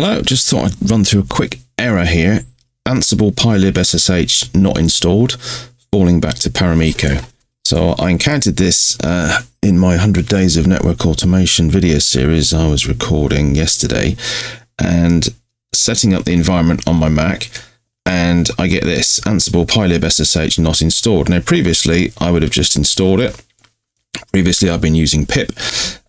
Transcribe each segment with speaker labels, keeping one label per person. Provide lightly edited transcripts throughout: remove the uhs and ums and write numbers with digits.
Speaker 1: Hello, just thought I'd run through a quick error here. ansible-pylibssh not installed, falling back to Paramiko. So I encountered this in my 100 Days of Network Automation video series I was recording yesterday, and setting up the environment on my Mac, and I get this, ansible-pylibssh not installed. Now previously I would have just installed it. Previously I've been using pip,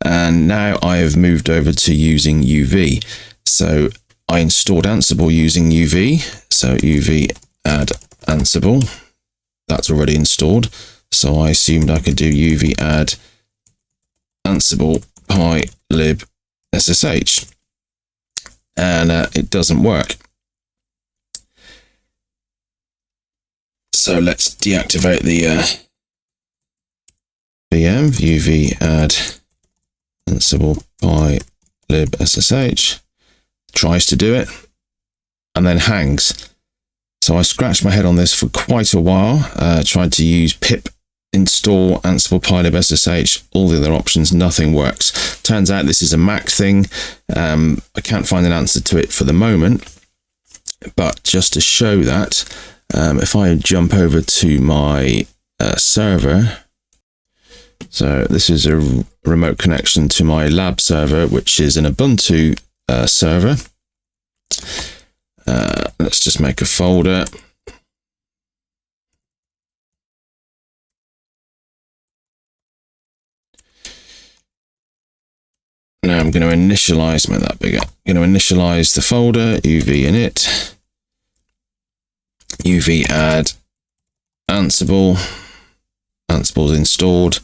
Speaker 1: and now I have moved over to using UV. So I installed Ansible using UV. So UV add Ansible, that's already installed. So I assumed I could do UV add ansible-pylibssh, and it doesn't work. So let's deactivate the VM. UV add ansible-pylibssh, tries to do it and then hangs. So I scratched my head on this for quite a while, tried to use pip install ansible-pylibssh, all the other options, nothing works. Turns out this is a Mac thing. I can't find an answer to it for the moment, but just to show that, if I jump over to my server, so this is a remote connection to my lab server, which is an Ubuntu server. Let's just make a folder. Now I'm going to initialize, make that bigger. I'm going to initialize the folder, UV init, UV add Ansible, Ansible's installed,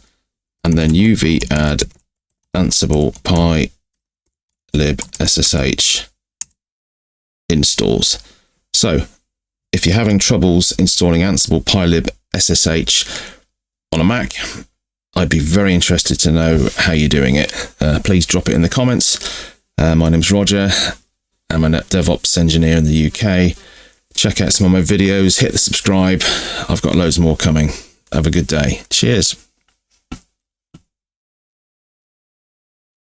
Speaker 1: and then UV add ansible-pylibssh installs. So if you're having troubles installing ansible-pylibssh on a Mac, I'd be very interested to know how you're doing it. Please drop it in the comments. My name's Roger. I'm a DevOps engineer in the UK. Check out some of my videos, hit the subscribe. I've got loads more coming. Have a good day. Cheers.